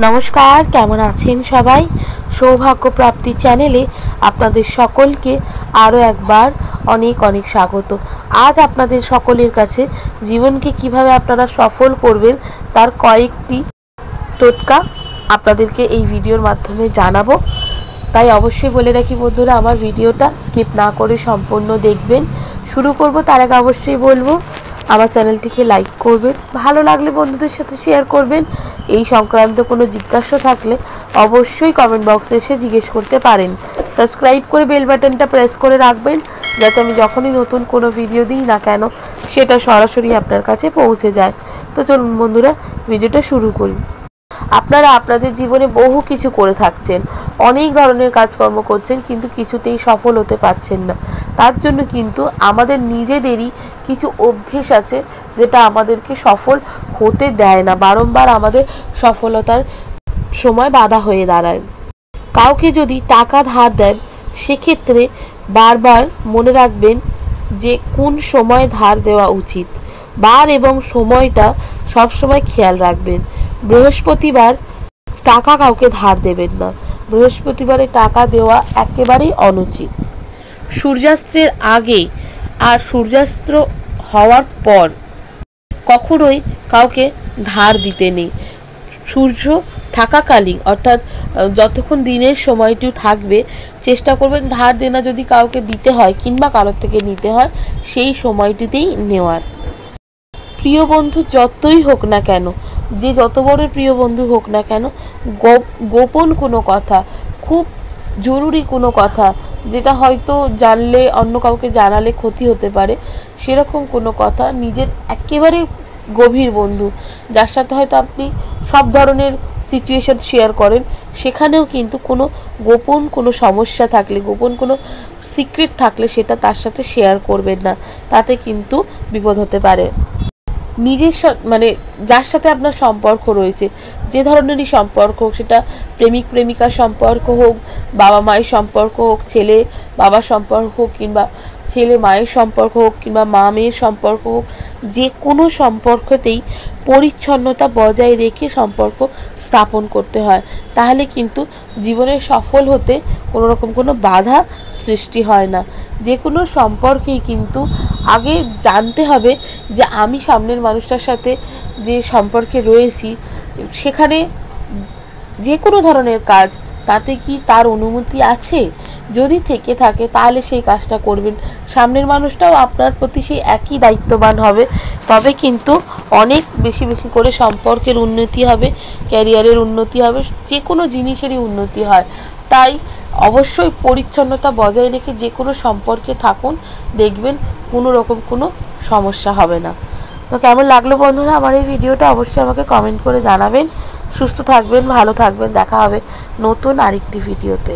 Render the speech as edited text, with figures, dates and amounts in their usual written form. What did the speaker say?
নমস্কার, কেমন আছেন সবাই? সৌভাগ্য প্রাপ্তি চ্যানেলে আপনাদের সকলকে আরও একবার অনেক অনেক স্বাগত। আজ আপনাদের সকলের কাছে জীবনকে কিভাবে আপনারা সফল করবেন তার কয়েকটি টোটকা আপনাদেরকে এই ভিডিওর মাধ্যমে জানাবো। তাই অবশ্যই বলে রাখি বন্ধুরা, আমার ভিডিওটা স্কিপ না করে সম্পূর্ণ দেখবেন। শুরু করব তার আগে অবশ্যই বলবো আমার চ্যানেলটিকে লাইক করবেন, ভালো লাগলে বন্ধুদের সাথে শেয়ার করবেন। এই সংক্রান্ত কোনো জিজ্ঞাসা থাকলে অবশ্যই কমেন্ট বক্সে এসে জিজ্ঞেস করতে পারেন। সাবস্ক্রাইব করে বেল বাটনটা প্রেস করে রাখবেন, যাতে আমি যখনই নতুন কোনো ভিডিও দিই না কেন সেটা সরাসরি আপনার কাছে পৌঁছে যায়। তো চলুন বন্ধুরা, ভিডিওটা শুরু করি। আপনারা আপনাদের জীবনে বহু কিছু করে থাকছেন, অনেক ধরনের কাজকর্ম করছেন, কিন্তু কিছুতেই সফল হতে পারছেন না। তার জন্য কিন্তু আমাদের নিজেদেরই কিছু অভ্যেস আছে যেটা আমাদেরকে সফল হতে দেয় না, বারংবার আমাদের সফলতার সময় বাধা হয়ে দাঁড়ায়। কাউকে যদি টাকা ধার দেন, সেক্ষেত্রে বারবার মনে রাখবেন যে কোন সময় ধার দেওয়া উচিত। বার এবং সময়টা সবসময় খেয়াল রাখবেন। বৃহস্পতিবার টাকা কাউকে ধার দেবেন না, বৃহস্পতিবারে টাকা দেওয়া একেবারেই অনুচিত। সূর্যাস্তের আগে আর সূর্যাস্ত হওয়ার পর কখনোই কাউকে ধার দিতে নেই। সূর্য থাকাকালীন, অর্থাৎ যতক্ষণ দিনের সময়টি থাকবে, চেষ্টা করবেন ধার দেনা যদি কাউকে দিতে হয় কিংবা কারোর থেকে নিতে হয় সেই সময়টিতেই নেওয়ার। প্রিয় বন্ধু যতই হোক না কেন, যে যত বড় প্রিয় বন্ধু হোক না কেন, গোপন কোনো কথা, খুব জরুরি কোনো কথা যেটা হয়তো জানলে অন্য কাউকে জানালে ক্ষতি হতে পারে, সেরকম কোনো কথা নিজের একেবারে গভীর বন্ধু, যার সাথে হয়তো আপনি সব ধরনের সিচুয়েশন শেয়ার করেন, সেখানেও কিন্তু কোনো গোপন কোনো সমস্যা থাকলে, গোপন কোনো সিক্রেট থাকলে সেটা তার সাথে শেয়ার করবেন না, তাতে কিন্তু বিপদ হতে পারে। নিজের মানে যার সাথে আপনার সম্পর্ক রয়েছে, যে ধরনেরই সম্পর্ক হোক, সেটা প্রেমিক প্রেমিকার সম্পর্ক হোক, বাবা মায়ের সম্পর্ক হোক, ছেলে বাবার সম্পর্ক হোক, কিংবা ছেলে মায়ের সম্পর্ক হোক, কিংবা মা মেয়ের সম্পর্ক হোক, যে কোনো সম্পর্কতেই পরিচ্ছন্নতা বজায় রেখে সম্পর্ক স্থাপন করতে হয়। তাহলে কিন্তু জীবনে সফল হতে কোনো রকম কোনো বাধা সৃষ্টি হয় না। যে কোনো সম্পর্কেই কিন্তু আগে জানতে হবে যে আমি সামনের মানুষটার সাথে যে সম্পর্কে রয়েছি, সেখানে যে কোনো ধরনের কাজ, তাতে কি তার অনুমতি আছে? যদি থেকে থাকে তাহলে সেই কাজটা করবেন। সামনের মানুষটাও আপনার প্রতি সেই একই দায়িত্ববান হবে, তবে কিন্তু অনেক বেশি বেশি করে সম্পর্কের উন্নতি হবে, ক্যারিয়ারের উন্নতি হবে, যে কোনো জিনিসেরই উন্নতি হয়। তাই অবশ্যই পরিচ্ছন্নতা বজায় রেখে যে কোনো সম্পর্কে থাকুন, দেখবেন কোনো রকম কোনো সমস্যা হবে না। তো কেমন লাগলো বন্ধুরা আমার এই ভিডিওটা? অবশ্যই আমাকে কমেন্ট করে জানাবেন। সুস্থ থাকবেন, ভালো থাকবেন, দেখা হবে নতুন আরেকটি ভিডিওতে।